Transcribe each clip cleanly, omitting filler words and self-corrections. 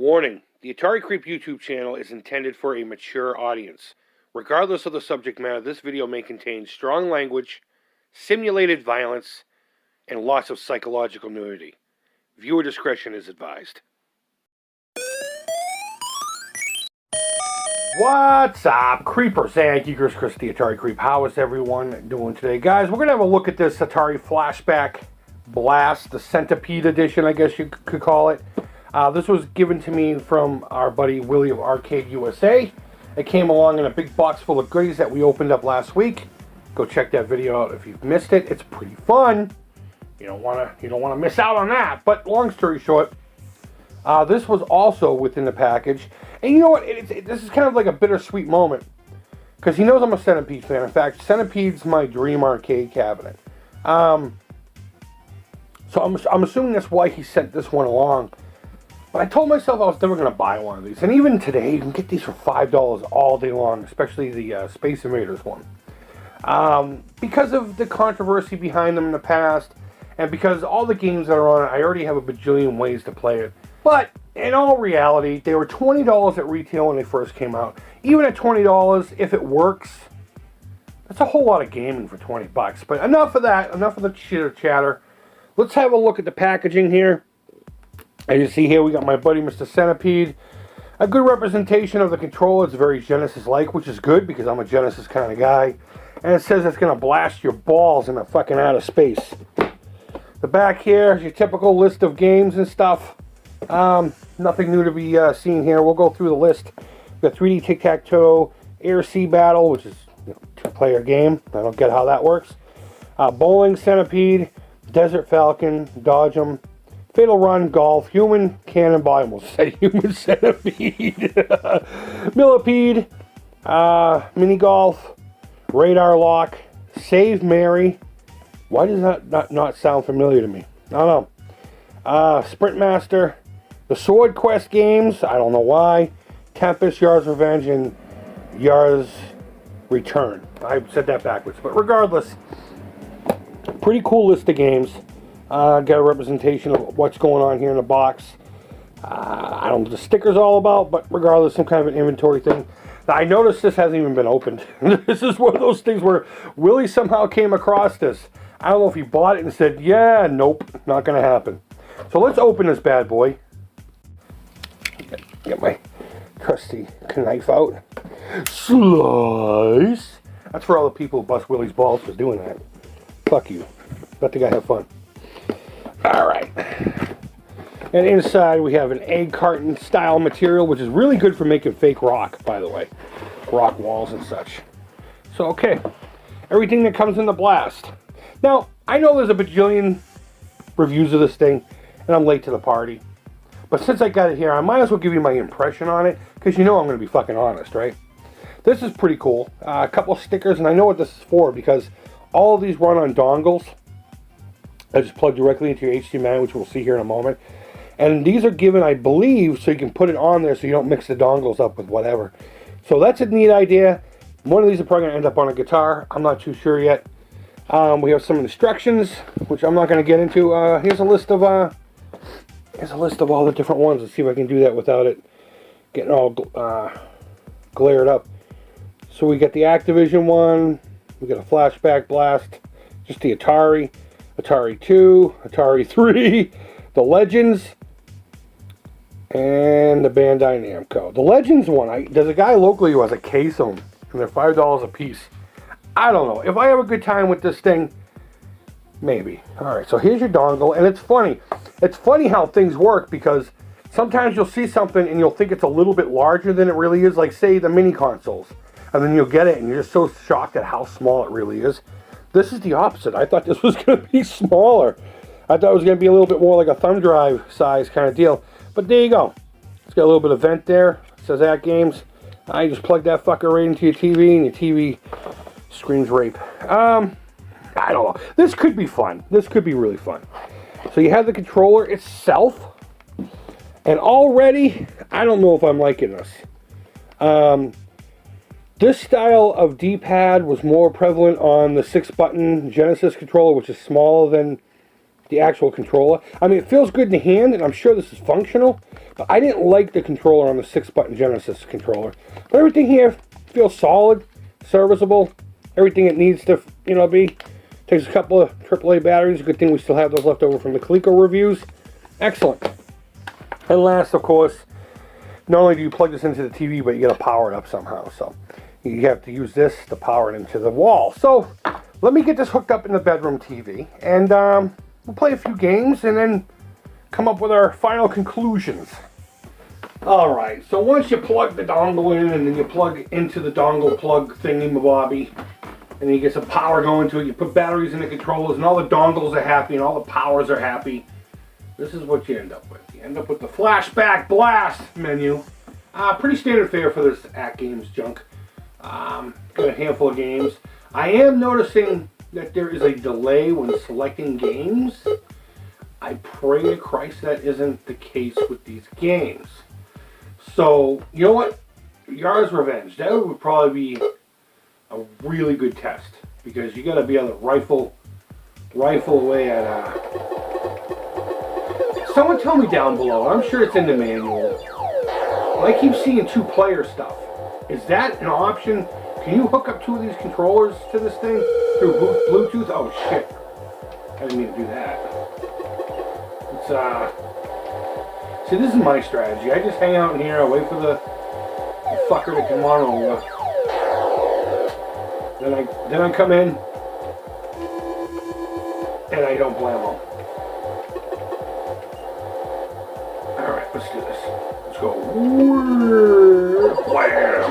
Warning, the Atari Creep YouTube channel is intended for a mature audience. Regardless of the subject matter, this video may contain strong language, simulated violence, and lots of psychological nudity. Viewer discretion is advised. What's up, Creepers and Geekers? Chris, the Atari Creep. How is everyone doing today? Guys, we're going to have a look at this Atari Flashback Blast, the Centipede Edition, I guess you could call it. This was given to me from our buddy Willie of Arcade USA. It came along in a big box full of goodies that we opened up last week. Go check that video out if you've missed it. It's pretty fun. You don't want to miss out on that. But long story short, this was also within the package. And you know what? This is kind of like a bittersweet moment, because he knows I'm a Centipede fan. In fact, Centipede's my dream arcade cabinet. So I'm assuming that's why he sent this one along. But I told myself I was never going to buy one of these. And even today, you can get these for $5 all day long, especially the Space Invaders one. Because of the controversy behind them in the past, and because all the games that are on it, I already have a bajillion ways to play it. But in all reality, they were $20 at retail when they first came out. Even at $20, if it works, that's a whole lot of gaming for 20 bucks. But enough of that, enough of the chitter chatter. Let's have a look at the packaging here. As you see here, we got my buddy Mr. Centipede. A good representation of the controller. It's very Genesis-like, which is good because I'm a Genesis kind of guy. And it says it's going to blast your balls in the fucking outer space. The back here is your typical list of games and stuff. Nothing new to be seen here. We'll go through the list. We've got 3D Tic-Tac-Toe, Air-Sea Battle, which is a two-player game. I don't get how that works. Bowling Centipede, Desert Falcon, Dodge 'em, Fatal Run, Golf, Human Cannonball, I almost said Human Centipede, Millipede, Mini Golf, Radar Lock, Save Mary. Why does that not sound familiar to me? I don't know. Sprint Master, the Sword Quest games, I don't know why, Tempest, Yar's Revenge, and Yar's Return. I said that backwards, but regardless, pretty cool list of games. Got a representation of what's going on here in the box. I don't know what the sticker's all about, but regardless, some kind of an inventory thing. Now, I noticed this hasn't even been opened. This is one of those things where Willie somehow came across this. I don't know if he bought it and said, yeah, nope, not going to happen. So let's open this bad boy. Get my trusty knife out. Slice. That's for all the people who bust Willie's balls for doing that. Fuck you. Let the guy have fun. Alright. And inside we have an egg carton style material, which is really good for making fake rock, by the way. Rock walls and such. So, okay. Everything that comes in the blast. Now, I know there's a bajillion reviews of this thing, and I'm late to the party. But since I got it here, I might as well give you my impression on it, because you know I'm going to be fucking honest, right? This is pretty cool. A couple of stickers, and I know what this is for, because all of these run on dongles. I just plug directly into your HDMI, which we'll see here in a moment. And these are given, I believe, so you can put it on there so you don't mix the dongles up with whatever. So that's a neat idea. One of these are probably going to end up on a guitar. I'm not too sure yet. We have some instructions, which I'm not going to get into. Here's a list of all the different ones. Let's see if I can do that without it getting all glared up. So we got the Activision one. We got a Flashback Blast. Just the Atari. Atari 2, Atari 3, the Legends, and the Bandai Namco. The Legends one, there's a guy locally who has a case of them, and they're $5 a piece. I don't know. If I have a good time with this thing, maybe. Alright, so here's your dongle, and it's funny. It's funny how things work, because sometimes you'll see something and you'll think it's a little bit larger than it really is, like, say, the mini consoles. And then you'll get it, and you're just so shocked at how small it really is. This is the opposite. I thought this was going to be smaller. I thought it was going to be a little bit more like a thumb drive size kind of deal. But there you go. It's got a little bit of vent there. It says AtGames. I just plug that fucker right into your TV, and your TV screams rape. I don't know. This could be fun. This could be really fun. So you have the controller itself. And already, I don't know if I'm liking this. This style of D-pad was more prevalent on the 6-button Genesis controller, which is smaller than the actual controller. I mean, it feels good in the hand, and I'm sure this is functional, but I didn't like the controller on the 6-button Genesis controller. But everything here feels solid, serviceable, everything it needs to, you know, be. Takes a couple of AAA batteries. Good thing we still have those left over from the Coleco reviews. Excellent. And last, of course, not only do you plug this into the TV, but you got to power it up somehow. So you have to use this to power it into the wall. So let me get this hooked up in the bedroom TV, and we'll play a few games and then come up with our final conclusions. Alright, so once you plug the dongle in, and then you plug into the dongle plug thingy-mabobby, and then you get some power going to it, you put batteries in the controllers, and all the dongles are happy, and all the powers are happy. This is what you end up with. You end up with the Flashback Blast menu. Pretty standard fare for this AtGames junk. Got a handful of games. I am noticing that there is a delay when selecting games. I pray to Christ that isn't the case with these games. So, you know what? Yara's Revenge. That would probably be a really good test, because you got to be able to rifle away at. Someone tell me down below. I'm sure it's in the manual. I keep seeing 2-player stuff. Is that an option? Can you hook up 2 of these controllers to this thing through Bluetooth? Oh shit! I didn't mean to do that. It's See, this is my strategy. I just hang out in here. I wait for the fucker to come on over. Then I come in, and I don't blame them. Alright, let's do this. Let's go. Wham!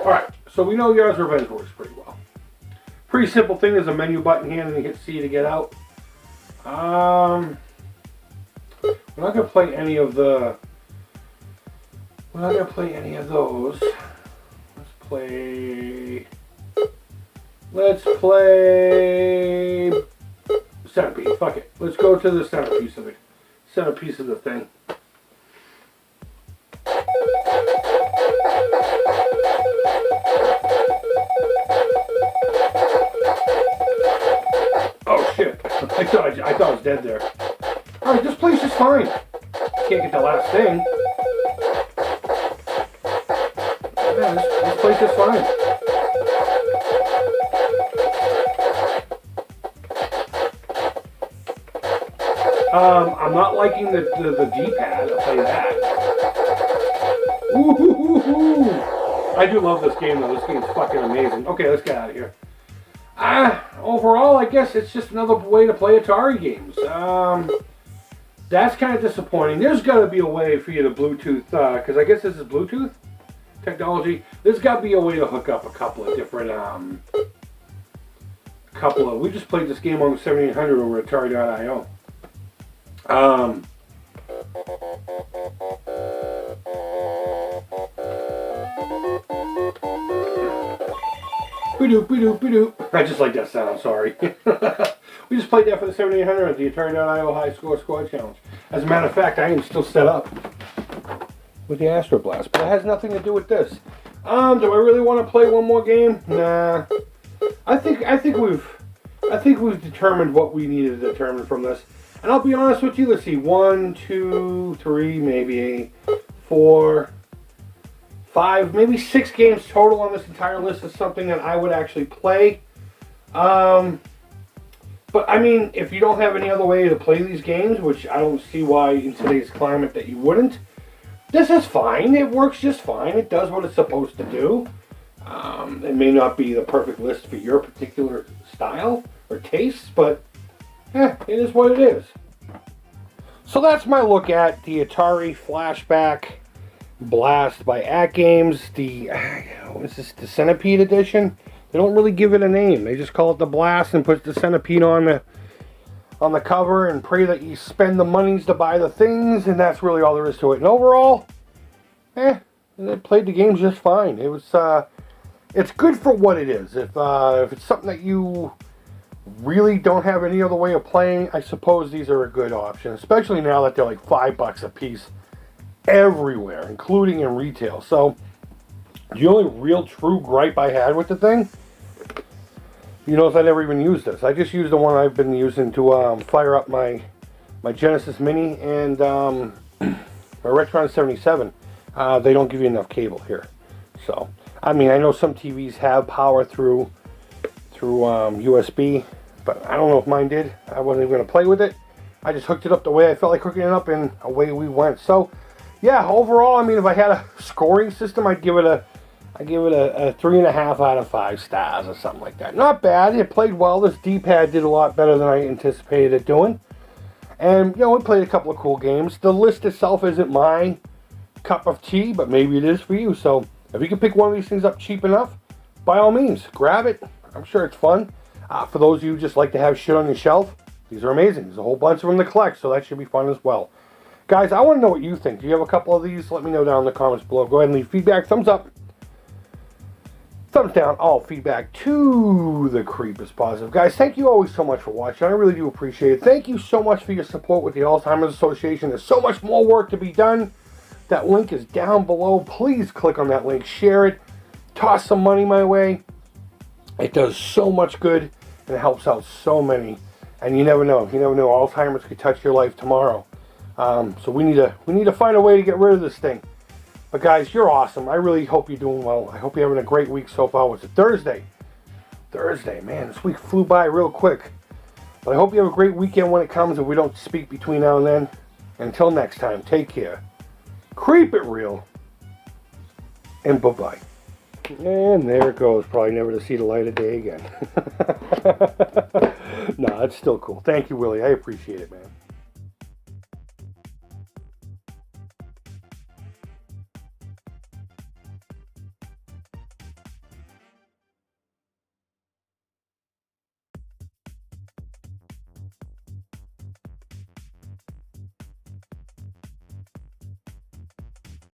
Alright, so we know Yara's Revenge works pretty well. Pretty simple thing. There's a menu button here, and then you hit C to get out. We're not going to play any of the... We're not going to play any of those. Let's play Centipede. Fuck it. Let's go to the centerpiece of the thing. Oh shit! I thought I was dead there. All right, this place is fine. Can't get the last thing. Yeah, this place is fine. I'm not liking the D-pad, I'll tell you that. Ooh, I do love this game though. This game's fucking amazing. Okay, let's get out of here. Overall, I guess it's just another way to play Atari games. That's kind of disappointing. There's got to be a way for you to Bluetooth, because I guess this is Bluetooth technology. There's got to be a way to hook up a couple of different, we just played this game on the 7800 over at Atari.io. I just like that sound, sorry. We just played that for the 7800 at the Atari.io High Score Squad Challenge. As a matter of fact, I am still set up with the Astro Blast, but it has nothing to do with this. Do I really want to play one more game? Nah. I think we've determined what we needed to determine from this. And I'll be honest with you, let's see, 1, 2, 3, maybe 4, 5, maybe 6 games total on this entire list is something that I would actually play. But I mean, if you don't have any other way to play these games, which I don't see why in today's climate that you wouldn't, this is fine. It works just fine. It does what it's supposed to do. It may not be the perfect list for your particular style or taste, but it is what it is. So that's my look at the Atari Flashback Blast by AtGames. Is this the Centipede edition? They don't really give it a name. They just call it the Blast and put the Centipede on the cover and pray that you spend the monies to buy the things, and that's really all there is to it. And overall, they played the games just fine. It was it's good for what it is. If it's something that you really don't have any other way of playing, I suppose these are a good option, especially now that they're like $5 a piece everywhere, including in retail. So the only real true gripe I had with the thing You notice I never even used this. I just used the one I've been using to fire up my Genesis Mini and my Retron 77. They don't give you enough cable here. So, I mean, I know some TVs have power through USB, but I don't know if mine did. I wasn't even going to play with it. I just hooked it up the way I felt like hooking it up, and away we went. So, yeah, overall, I mean, if I had a scoring system, I'd give it a 3.5 out of 5 stars or something like that. Not bad. It played well. This D-pad did a lot better than I anticipated it doing. And, you know, we played a couple of cool games. The list itself isn't my cup of tea, but maybe it is for you. So, if you can pick one of these things up cheap enough, by all means, grab it. I'm sure it's fun. For those of you who just like to have shit on your shelf, these are amazing. There's a whole bunch of them to collect, so that should be fun as well. Guys, I want to know what you think. Do you have a couple of these? Let me know down in the comments below. Go ahead and leave feedback. Thumbs up. Thumbs down. All feedback to the Creep is positive. Guys, thank you always so much for watching. I really do appreciate it. Thank you so much for your support with the Alzheimer's Association. There's so much more work to be done. That link is down below. Please click on that link. Share it. Toss some money my way. It does so much good, and it helps out so many. And you never know. You never know. Alzheimer's could touch your life tomorrow. So we need to find a way to get rid of this thing. But guys, you're awesome. I really hope you're doing well. I hope you're having a great week so far. It's a Thursday. Thursday, man. This week flew by real quick. But I hope you have a great weekend when it comes, and we don't speak between now and then. Until next time, take care. Creep it real. And bye-bye. And there it goes. Probably never to see the light of day again. No, it's still cool. Thank you, Willie. I appreciate it, man.